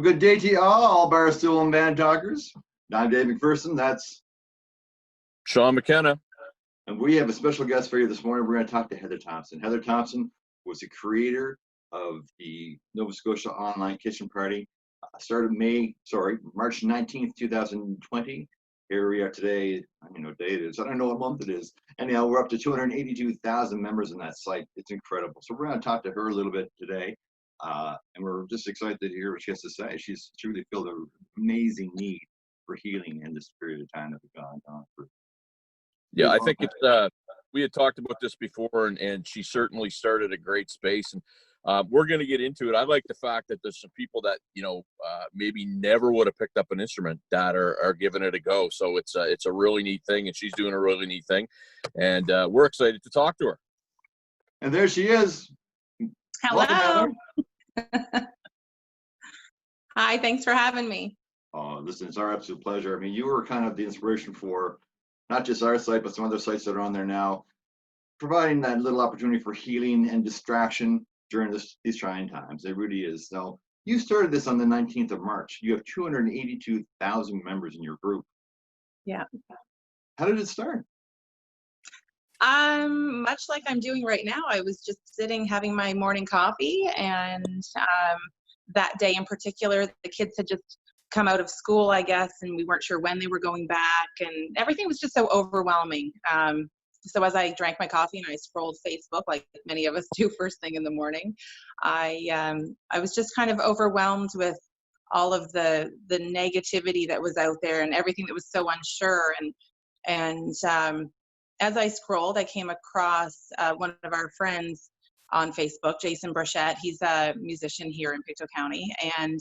good day to you all, Barstools and Bandtalkers. I'm Dave McPherson. That's Sean McKenna. And we have a special guest for you this morning. We're going to talk to Heather Thomson. Heather Thomson was the creator of the Nova Scotia Online Kitchen Party. Started March 19th, 2020. Here we are today. I don't know what day it is. I don't know what month it is. Anyhow, we're up to 282,000 members in that site. It's incredible. So we're going to talk to her a little bit today. And we're just excited to hear what she has to say. She's truly filled an amazing need for healing in this period of time that we've gone on for. Yeah, I think it's, we had talked about this before, and she certainly started a great space. And we're going to get into it. I like the fact that there's some people that, maybe never would have picked up an instrument that are giving it a go. So it's a really neat thing, and she's doing a really neat thing. And we're excited to talk to her. And there she is. Hello. Welcome, Hi, thanks for having me. Oh, listen, it's our absolute pleasure. I mean, you were kind of the inspiration for not just our site, but some other sites that are on there now, providing that little opportunity for healing and distraction during these trying times. It really is. So you started this on the 19th of March. You have 282,000 members in your group. Yeah. How did it start? Much like I'm doing right now. I was just sitting having my morning coffee, and that day in particular, the kids had just come out of school, I guess, and we weren't sure when they were going back, and everything was just so overwhelming. So as I drank my coffee and I scrolled Facebook, like many of us do first thing in the morning, I was just kind of overwhelmed with all of the negativity that was out there and everything that was so unsure. And as I scrolled, I came across one of our friends on Facebook, Jason Burchett. He's a musician here in Pictou County, and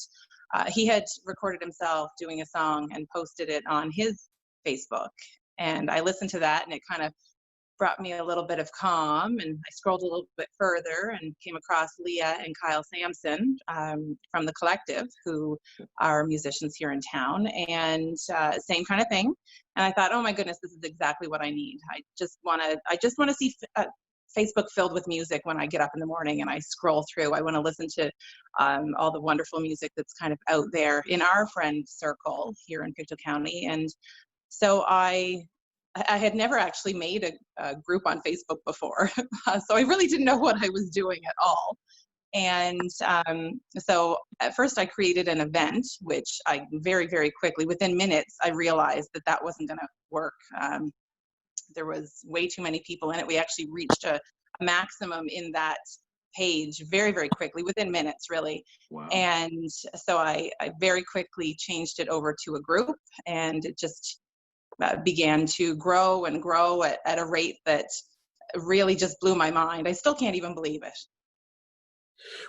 he had recorded himself doing a song and posted it on his Facebook. And I listened to that, and it kind of brought me a little bit of calm. And I scrolled a little bit further and came across Leah and Kyle Sampson from the Collective, who are musicians here in town, and same kind of thing. And I thought, oh my goodness, this is exactly what I need. I just want to see Facebook filled with music when I get up in the morning and I scroll through. I want to listen to all the wonderful music that's kind of out there in our friend circle here in Pictou County. And so I had never actually made a group on Facebook before. So I really didn't know what I was doing at all. And so at first I created an event, which I very, very quickly, within minutes, I realized that wasn't going to work. There was way too many people in it. We actually reached a maximum in that page very, very quickly, within minutes, really. Wow. And so I very quickly changed it over to a group, and it just began to grow and grow at a rate that really just blew my mind. I still can't even believe it.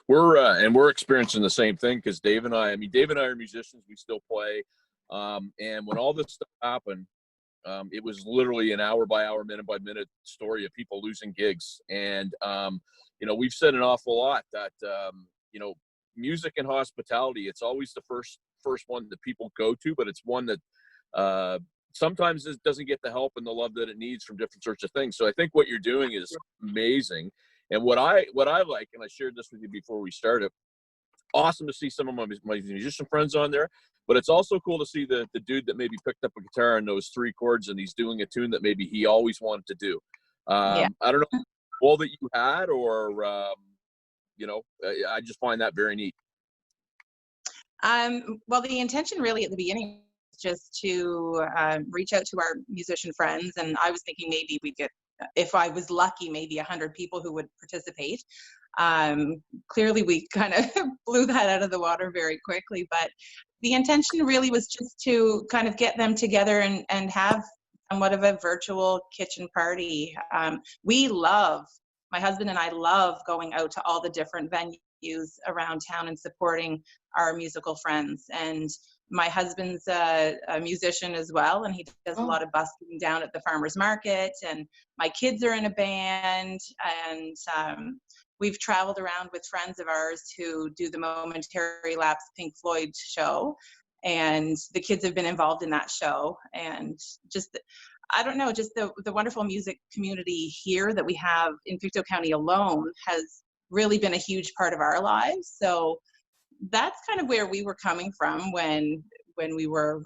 We're experiencing the same thing, because Dave and I are musicians. We still play. And when all this stuff happened, it was literally an hour by hour, minute by minute story of people losing gigs. And, we've said an awful lot that, music and hospitality, it's always the first one that people go to, but it's one that sometimes it doesn't get the help and the love that it needs from different sorts of things. So I think what you're doing is amazing. And what I like, and I shared this with you before we started, awesome to see some of my musician friends on there, but it's also cool to see the dude that maybe picked up a guitar and knows 3 chords, and he's doing a tune that maybe he always wanted to do. I don't know all that you had, or I just find that very neat. Well, the intention really at the beginning was just to reach out to our musician friends, and I was thinking maybe we'd get, if I was lucky, maybe 100 people who would participate. Clearly we kind of blew that out of the water very quickly, but the intention really was just to kind of get them together and have somewhat of a virtual kitchen party. My husband and I love going out to all the different venues around town and supporting our musical friends. And my husband's a musician as well, and he does a lot of busking down at the farmer's market, and my kids are in a band, and we've traveled around with friends of ours who do the Momentary Lapse Pink Floyd show, and the kids have been involved in that show. And just, I don't know, just the wonderful music community here that we have in Pictou County alone has really been a huge part of our lives. So that's kind of where we were coming from when we were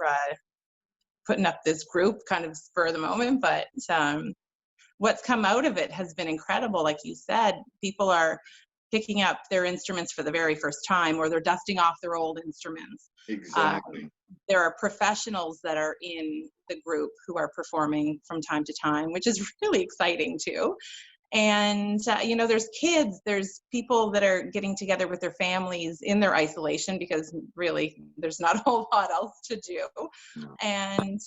putting up this group, kind of spur of the moment. But what's come out of it has been incredible. Like you said, people are picking up their instruments for the very first time, or they're dusting off their old instruments. Exactly. There are professionals that are in the group who are performing from time to time, which is really exciting too. And, there's kids, there's people that are getting together with their families in their isolation, because really there's not a whole lot else to do. And,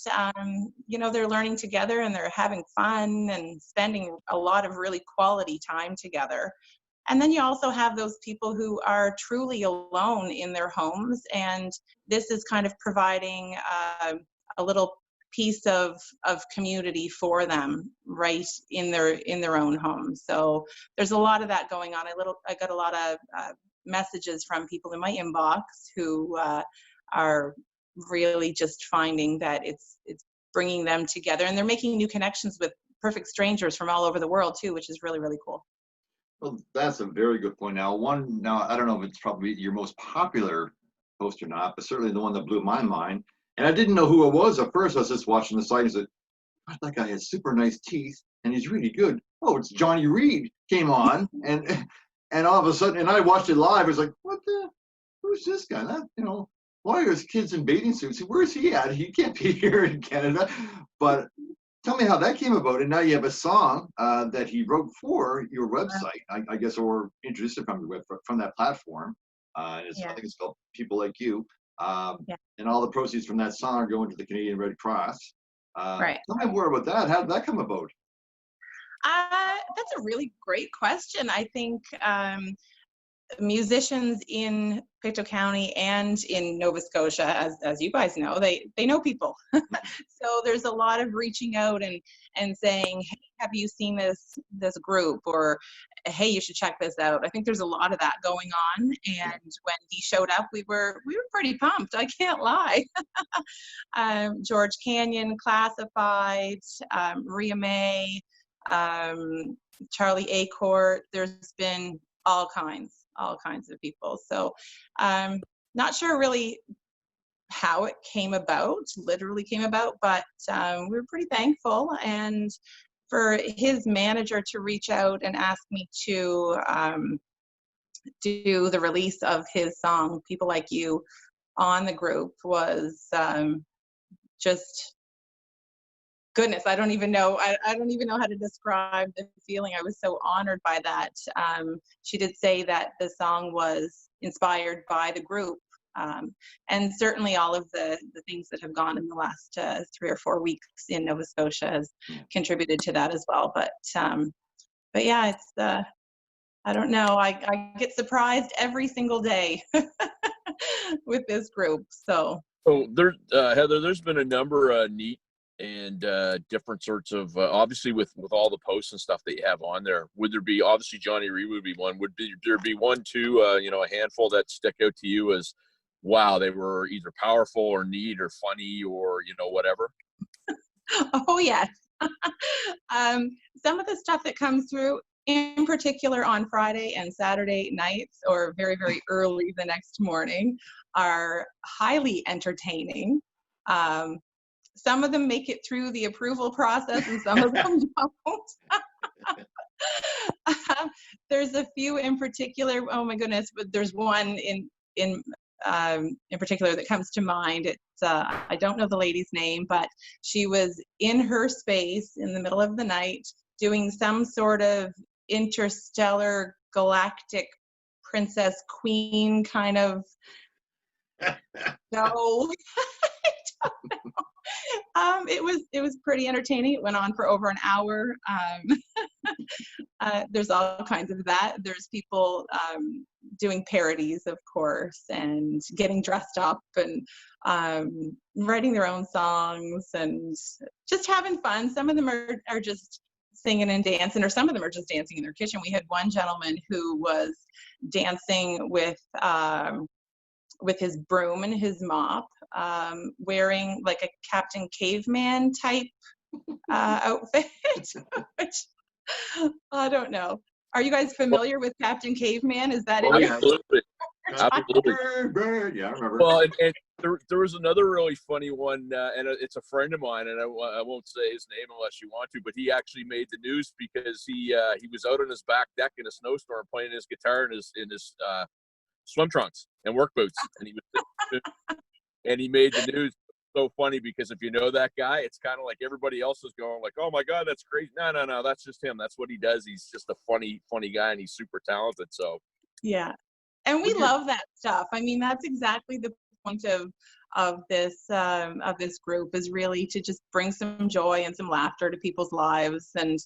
they're learning together and they're having fun and spending a lot of really quality time together. And then you also have those people who are truly alone in their homes. And this is kind of providing a little piece of community for them right in their own homes. So there's a lot of that going on. I got a lot of messages from people in my inbox who are really just finding that it's bringing them together, and they're making new connections with perfect strangers from all over the world too, which is really, really cool. Well, that's a very good point. Now, I don't know if it's probably your most popular post or not, but certainly the one that blew my mind. And I didn't know who it was at first. I was just watching the site and said, "God, that guy has super nice teeth and he's really good." Oh, it's Johnny Reed came on, and all of a sudden, and I watched it live. I was like, who's this guy? Why are his kids in bathing suits? Where's he at? He can't be here in Canada. But tell me how that came about. And now you have a song that he wrote for your website, I guess, or introduced it from that platform. I think it's called People Like You. And all the proceeds from that song are going to the Canadian Red Cross. Right. Tell me more about that. How did that come about? That's a really great question. I think musicians in Pictou County and in Nova Scotia, as you guys know, they know people. So there's a lot of reaching out and saying, "Hey, have you seen this group?" Or, "Hey, you should check this out." I think there's a lot of that going on. And when he showed up, we were pretty pumped. I can't lie. George Canyon, Classified, Maria May, Charlie Acourt. There's been all kinds of people. So not sure really how it literally came about, but we were pretty thankful. And for his manager to reach out and ask me to do the release of his song, People Like You, on the group was just goodness. I don't even know how to describe the feeling. I was so honored by that. She did say that the song was inspired by the group, and certainly all of the things that have gone in the last 3 or 4 weeks in Nova Scotia has contributed to that as well. But yeah, it's I don't know. I get surprised every single day with this group. So there, Heather, there's been a number of neat and different sorts of obviously with all the posts and stuff that you have on there. Would there be, obviously Johnny Reed would be one, there be one, two, a handful that stick out to you as, wow, they were either powerful or neat or funny or whatever? Oh yes. Some of the stuff that comes through, in particular on Friday and Saturday nights, or very, very early the next morning, are highly entertaining. Some of them make it through the approval process and some of them don't. There's a few in particular, oh my goodness, but there's one in particular that comes to mind. It's I don't know the lady's name, but she was in her space in the middle of the night doing some sort of interstellar galactic princess queen kind of no. It was pretty entertaining. It went on for over an hour. There's all kinds of that. There's people doing parodies, of course, and getting dressed up and writing their own songs and just having fun. Some of them are just singing and dancing, or some of them are just dancing in their kitchen. We had one gentleman who was dancing with his broom and his mop, wearing like a Captain Caveman type outfit, which I don't know. Are you guys familiar with Captain Caveman? Is that it? Absolutely. Absolutely. Bird. Yeah, I remember. Well, and there was another really funny one, and it's a friend of mine, and I won't say his name unless you want to, but he actually made the news because he was out on his back deck in a snowstorm playing his guitar in his swim trunks and work boots, and he made the news. So funny because if you know that guy, it's kind of like everybody else is going like, "Oh my God, that's crazy!" No, that's just him. That's what he does. He's just a funny guy, and he's super talented. So yeah, and we love that stuff. I mean, that's exactly the point of this group, is really to just bring some joy and some laughter to people's lives. And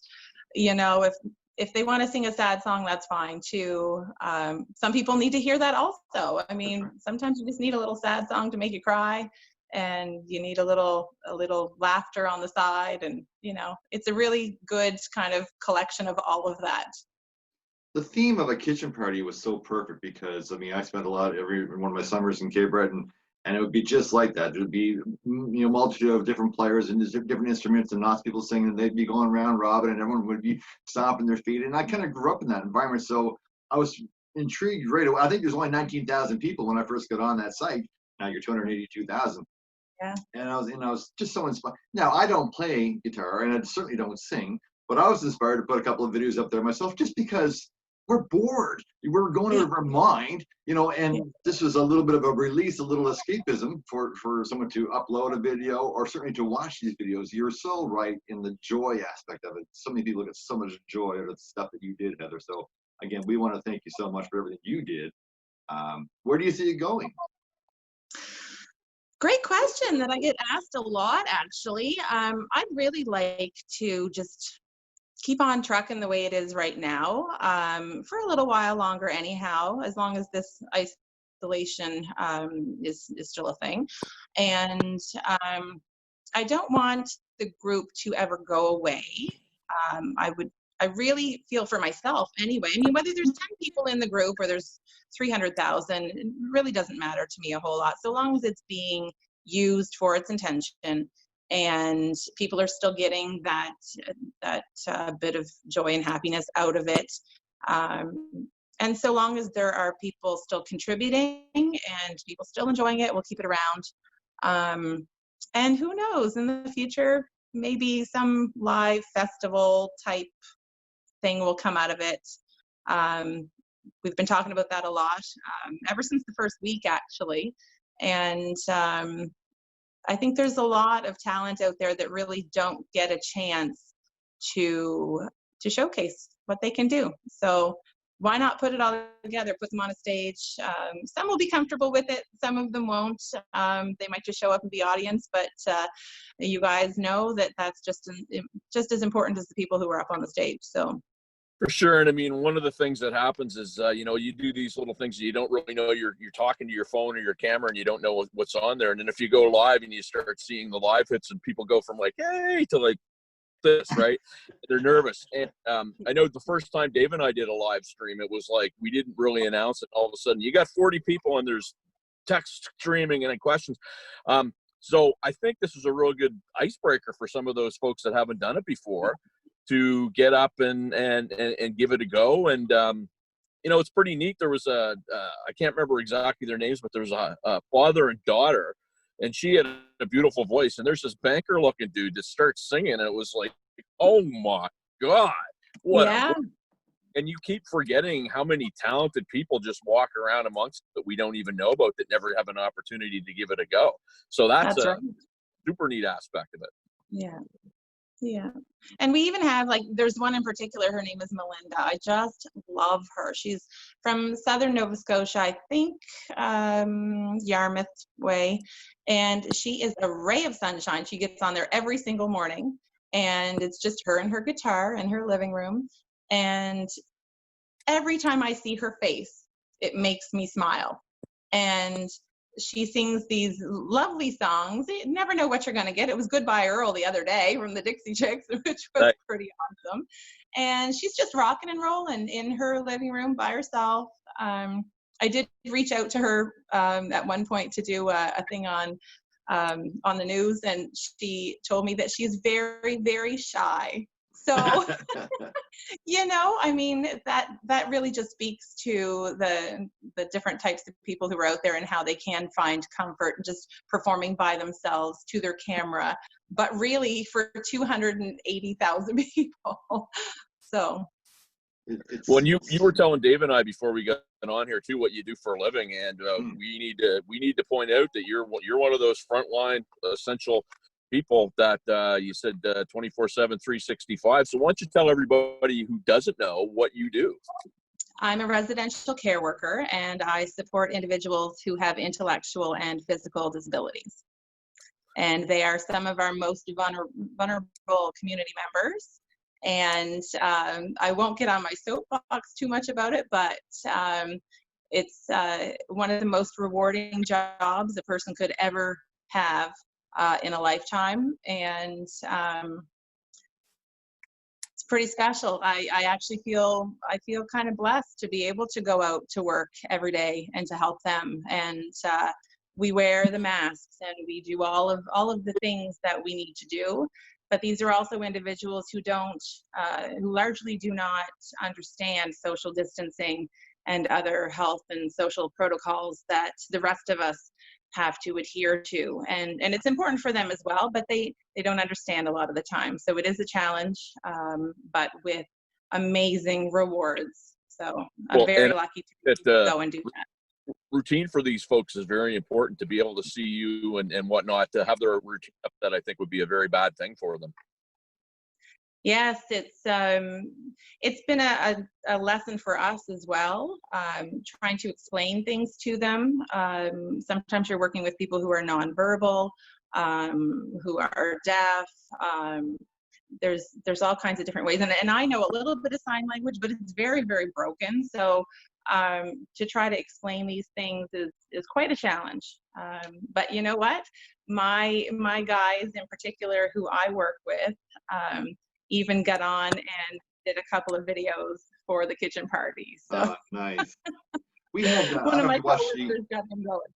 you know, if they want to sing a sad song, that's fine too. Some people need to hear that also. I mean, sometimes you just need a little sad song to make you cry, and you need a little laughter on the side. And you know, it's a really good kind of collection of all of that. The theme of a kitchen party was so perfect because, I mean, I spent a lot every one of my summers in Cape Breton, and it would be just like that. There'd be, multitude of different players and different instruments and lots of people singing, and they'd be going around robin, and everyone would be stomping their feet. And I kind of grew up in that environment, so I was intrigued right away. I think there's only 19,000 people when I first got on that site. Now you're 282,000. Yeah. And I was just so inspired. Now I don't play guitar, and I certainly don't sing, but I was inspired to put a couple of videos up there myself, just because we're bored. We're going out of our mind, and this was a little bit of a release, a little escapism for someone to upload a video or certainly to watch these videos. You're so right in the joy aspect of it. So many people get so much joy out of the stuff that you did, Heather. So again, we want to thank you so much for everything you did. Where do you see it going? Great question that I get asked a lot, actually. I'd really like to just keep on trucking the way it is right now, for a little while longer anyhow, as long as this isolation is still a thing. And I don't want the group to ever go away. I really feel for myself anyway. I mean, whether there's 10 people in the group or there's 300,000, it really doesn't matter to me a whole lot, so long as it's being used for its intention and people are still getting that bit of joy and happiness out of it. And so long as there are people still contributing and people still enjoying it, we'll keep it around. And who knows, in the future, maybe some live festival type thing will come out of it. We've been talking about that a lot, ever since the first week, actually. And I think there's a lot of talent out there that really don't get a chance to showcase what they can do. So why not put it all together, put them on a stage? Some will be comfortable with it, some of them won't. They might just show up and be audience, but you guys know that that's just as important as the people who are up on the stage. So. For sure. And I mean, one of the things that happens is, you do these little things that you don't really know. You're talking to your phone or your camera and you don't know what's on there. And then if you go live and you start seeing the live hits and people go from like, hey, to like this, right? They're nervous. And I know the first time Dave and I did a live stream, it was like, we didn't really announce it. All of a sudden you got 40 people and there's text streaming and then questions. So I think this is a real good icebreaker for some of those folks that haven't done it before, to get up and give it a go. And it's pretty neat. There was I can't remember exactly their names, but there was a father and daughter, and she had a beautiful voice, and there's this banker looking dude that starts singing, and it was like, oh my God, what and you keep forgetting how many talented people just walk around amongst that we don't even know about, that never have an opportunity to give it a go. So that's a super neat aspect of it. Yeah. And we even have, there's one in particular, her name is Melinda. I just love her. She's from southern Nova Scotia, I think, Yarmouth way. And she is a ray of sunshine. She gets on there every single morning. And it's just her and her guitar in her living room. And every time I see her face, it makes me smile. And she sings these lovely songs. You never know what you're going to get. It was Goodbye Earl the other day from the Dixie Chicks, which was pretty awesome. And she's just rocking and rolling in her living room by herself. I did reach out to her at one point to do a thing on the news, and she told me that she's very, very shy. So, you know, I mean, that really just speaks to the different types of people who are out there and how they can find comfort just performing by themselves to their camera, but really for 280,000 people. So. When you were telling Dave and I before we got on here too what you do for a living, and we need to point out that you're one of those frontline essential people that you said 24/7, 365. So why don't you tell everybody who doesn't know what you do? I'm a residential care worker, and I support individuals who have intellectual and physical disabilities. And they are some of our most vulnerable community members. And I won't get on my soapbox too much about it, but it's one of the most rewarding jobs a person could ever have in a lifetime. And it's pretty special. I actually feel kind of blessed to be able to go out to work every day and to help them. And we wear the masks and we do all of the things that we need to do. But these are also individuals who who largely do not understand social distancing and other health and social protocols that the rest of us have to adhere to. And it's important for them as well, but they don't understand a lot of the time. So it is a challenge, but with amazing rewards. So I'm very lucky to go and do that. Routine for these folks is very important to be able to see you and whatnot. To have their routine up, that I think would be a very bad thing for them. Yes, it's been a lesson for us as well, trying to explain things to them. Sometimes you're working with people who are nonverbal, who are deaf. There's all kinds of different ways, and I know a little bit of sign language, but it's very, very broken. So to try to explain these things is quite a challenge. But you know what? My guys in particular who I work with even got on and did a couple of videos for the kitchen party. So nice. We had one of my coworkers got them going.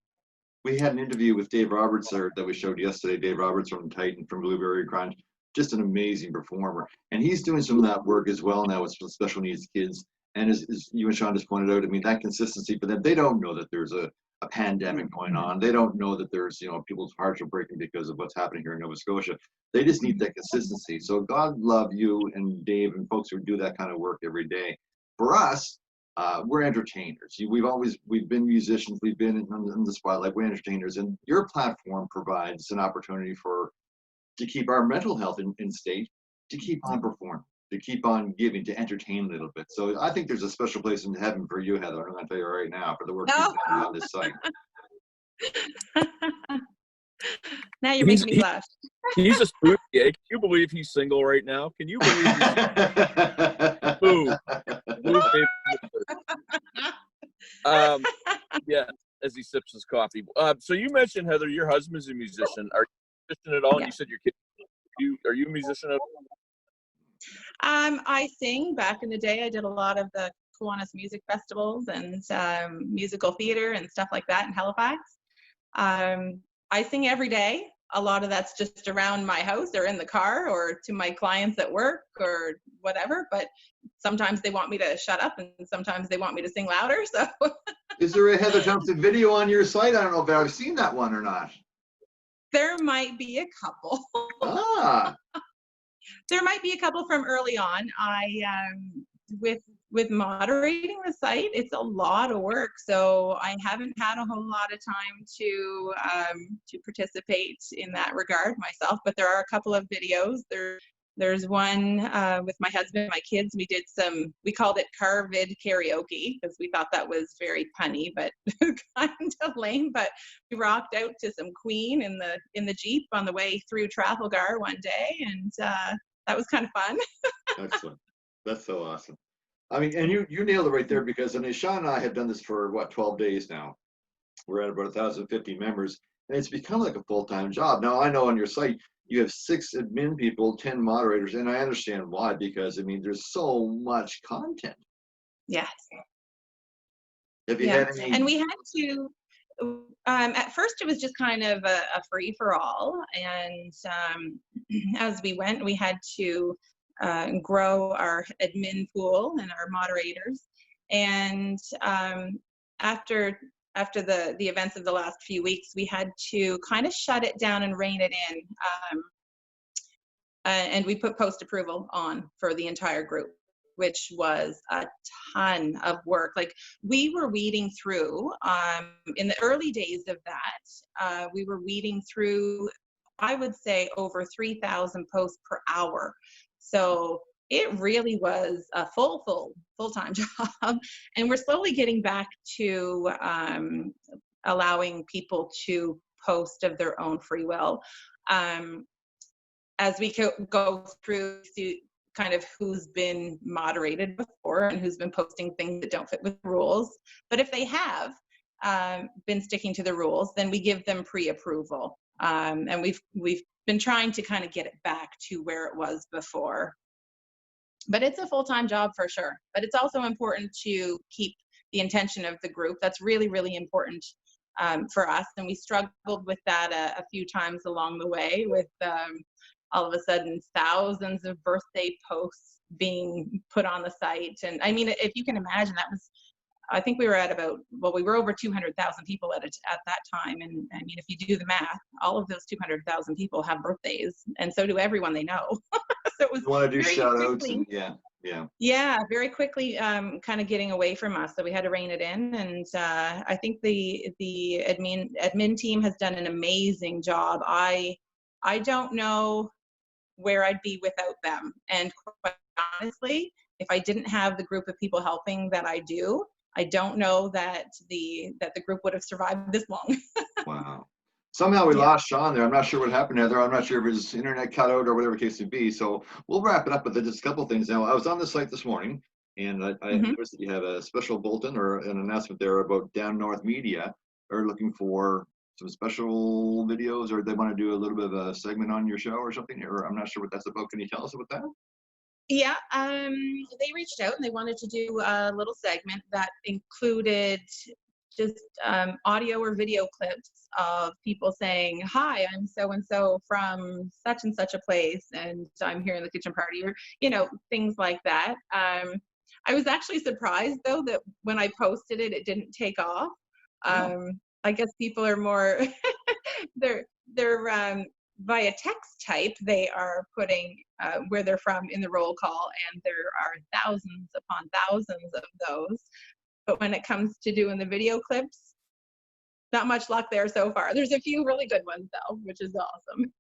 We had an interview with Dave Roberts that we showed yesterday. Dave Roberts from Titan, from Blueberry Crunch, just an amazing performer. And he's doing some of that work as well now with special needs kids. And as you and Sean just pointed out, I mean, that consistency for them, they don't know that there's a pandemic going on. They don't know that there's, people's hearts are breaking because of what's happening here in Nova Scotia. They just need that consistency. So God love you and Dave and folks who do that kind of work every day. For us, we're entertainers. We've been musicians. We've been in the spotlight. We're entertainers. And your platform provides an opportunity to keep our mental health in state, to keep on performing, to keep on giving, to entertain a little bit. So I think there's a special place in heaven for you, Heather. I'm going to tell you right now, for the work you've done on this site. Now you're making me blush. He's a spooky. Can you believe he's single right now? Can you believe he's single? Move, yeah, as he sips his coffee. So you mentioned, Heather, your husband's a musician. Are you a musician at all? Yeah. You said your kid. Are you a musician at all? I sing. Back in the day, I did a lot of the Kiwanis music festivals and musical theater and stuff like that in Halifax. I sing every day. A lot of that's just around my house or in the car or to my clients at work or whatever. But sometimes they want me to shut up and sometimes they want me to sing louder. So, is there a Heather Thomson video on your site? I don't know if I've seen that one or not. There might be a couple. There might be a couple from early on. With moderating the site, it's a lot of work, so I haven't had a whole lot of time to participate in that regard myself. But there are a couple of videos. There's one with my husband and my kids. We called it car vid karaoke because we thought that was very punny, but kind of lame. But we rocked out to some Queen in the Jeep on the way through Trafalgar one day, and that was kind of fun. Excellent. That's so awesome. I mean, and you nailed it right there, because Sean and I have done this for 12 days now. We're at about 1,050 members, and it's become like a full-time job. Now, I know on your site you have 6 admin people, 10 moderators, and I understand why, because I mean, there's so much content. Yes. Have you had any? And we had to. At first, it was just kind of a free for all, and as we went, we had to grow our admin pool and our moderators. And after the events of the last few weeks, we had to kind of shut it down and rein it in. And we put post approval on for the entire group, which was a ton of work. Like, we were weeding through, in the early days of that, we were weeding through, I would say, over 3,000 posts per hour. So it really was a full-time job. And we're slowly getting back to allowing people to post of their own free will. As we go through kind of who's been moderated before and who's been posting things that don't fit with the rules. But if they have been sticking to the rules, then we give them pre-approval. And we've been trying to kind of get it back to where it was before. But it's a full-time job for sure. But it's also important to keep the intention of the group. That's really, really important for us. And we struggled with that a few times along the way, with all of a sudden thousands of birthday posts being put on the site. And I mean, if you can imagine, that was, I think we were at about, well, we were over 200,000 people at that time. And I mean, if you do the math, all of those 200,000 people have birthdays, and so do everyone they know. So it was, You want to do very shout outs quickly, and yeah, very quickly kind of getting away from us. So we had to rein it in. And I think the admin team has done an amazing job. I don't know where I'd be without them. And quite honestly, if I didn't have the group of people helping that I do, I don't know that the group would have survived this long. wow. Somehow we Yeah. lost Sean there. I'm not sure what happened there. I'm not sure if his internet cut out or whatever the case would be. So we'll wrap it up with just a couple of things. Now, I was on the site this morning, and I noticed that you have a special bulletin or an announcement there about Down North Media. They're looking for some special videos, or they want to do a little bit of a segment on your show or something, or I'm not sure what that's about. Can you tell us about that? Yeah, they reached out and they wanted to do a little segment that included just audio or video clips of people saying, "Hi, I'm so and so from such and such a place, and I'm here in the kitchen party," or things like that. I was actually surprised though that when I posted it, it didn't take off. I guess people are more they're via text type, they are putting where they're from in the roll call, and there are thousands upon thousands of those. But when it comes to doing the video clips, not much luck there so far. There's a few really good ones though, which is awesome.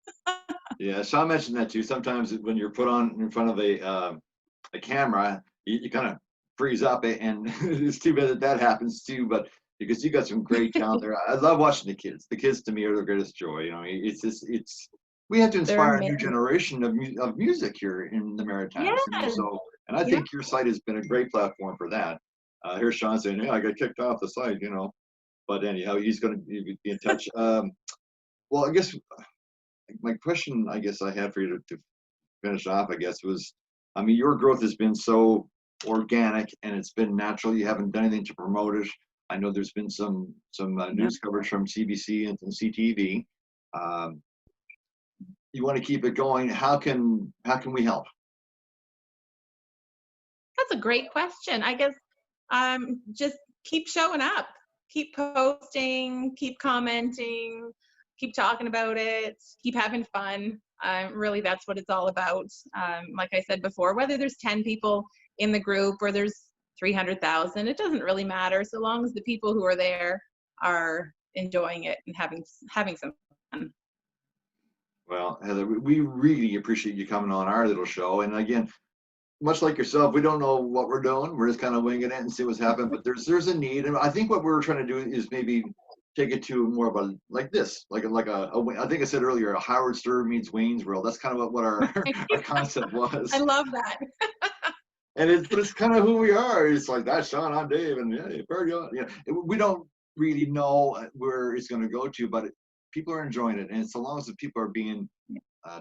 Yeah, Sean mentioned that too. Sometimes when you're put on in front of a camera, you kind of freeze up, and it's too bad that happens too. But because you got some great talent there, I love watching the kids. The kids to me are the greatest joy. It's just we have to They're inspire a new amazing. generation of music here in the Maritimes. Yes. So, and I think your site has been a great platform for that. Here's Sean saying, "Yeah, I got kicked off the site," But anyhow, he's going to be in touch. Well, I guess my question, I guess I had for you to finish off, I guess, was, I mean, your growth has been so organic and it's been natural. You haven't done anything to promote it. I know there's been some news coverage from CBC and CTV. You want to keep it going. How can we help? That's a great question. I guess just keep showing up, keep posting, keep commenting, keep talking about it, keep having fun. Really, that's what it's all about. Like I said before, whether there's 10 people in the group or there's 300,000, it doesn't really matter, so long as the people who are there are enjoying it and having some fun. Well, Heather, we really appreciate you coming on our little show. And again, much like yourself, we don't know what we're doing. We're just kind of winging it and see what's happening. But there's a need, and I think what we're trying to do is maybe take it to more of a like this, like a I think I said earlier, a Howard Stern meets Wayne's World. That's kind of what our concept was. I love that. And it's kind of who we are. It's like, that's Sean, I'm Dave, and we don't really know where it's going to go to, but people are enjoying it, and so long as the people are being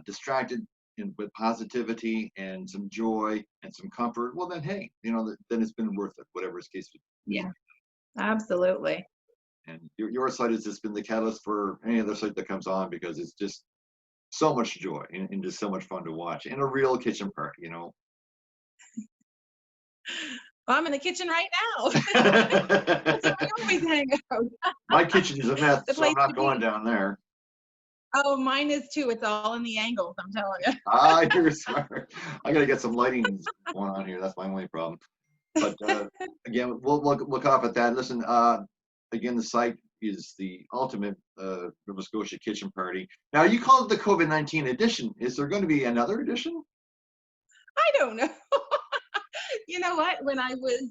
distracted with positivity and some joy and some comfort, well then, hey, then it's been worth it, whatever its case. Yeah, absolutely. And your site has just been the catalyst for any other site that comes on, because it's just so much joy and just so much fun to watch, and a real kitchen party, you know. Well, I'm in the kitchen right now. That's where we always hang out. My kitchen is a mess, The so I'm place not to going be. down there. Oh, mine is too. It's all in the angles, I'm telling you. Ah, you're smart. I gotta get some lighting going on here. That's my only problem. But again, we'll look off at that. Listen, again, the site is the ultimate Nova Scotia kitchen party. Now, you call it the COVID-19 edition. Is there going to be another edition? I don't know. You know what? When I was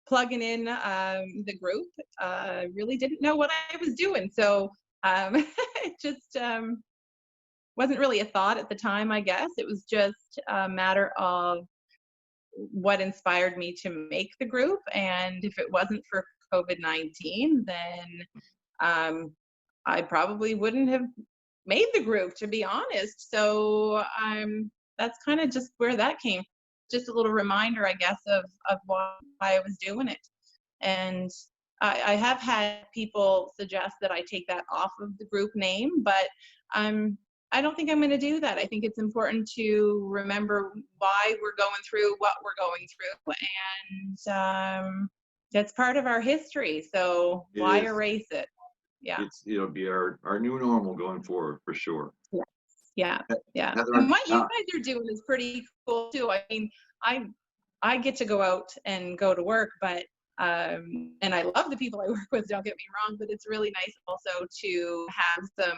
plugging in the group, really didn't know what I was doing. So it just wasn't really a thought at the time, I guess. It was just a matter of what inspired me to make the group. And if it wasn't for COVID-19, then I probably wouldn't have made the group, to be honest. So that's kind of just where that came. Just a little reminder, I guess, of why I was doing it. And I have had people suggest that I take that off of the group name, but I don't think I'm going to do that. I think it's important to remember why we're going through what we're going through, and that's part of our history. So why erase it? Yeah. It'll be our new normal going forward for sure. Yeah. Heather, And what you guys are doing is pretty cool too. I mean, I get to go out and go to work, but and I love the people I work with, don't get me wrong, but it's really nice also to have some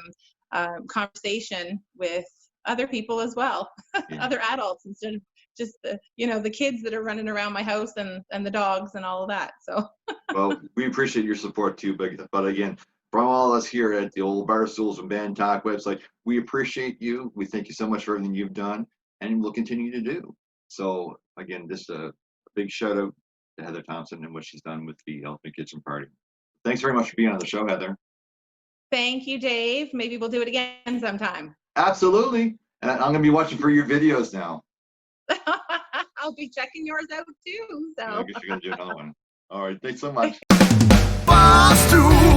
conversation with other people as well, other adults, instead of just the kids that are running around my house and the dogs and all of that. So well, we appreciate your support too, but again, from all of us here at the old Barstools and Bandtalk website, we appreciate you. We thank you so much for everything you've done and will continue to do. So again, just a big shout out to Heather Thomson and what she's done with the Ultimate Kitchen Party. Thanks very much for being on the show, Heather. thank you, Dave. Maybe we'll do it again sometime. Absolutely. And I'm going to be watching for your videos now. I'll be checking yours out too. So I guess you're going to do another one. All right. Thanks so much. Barstools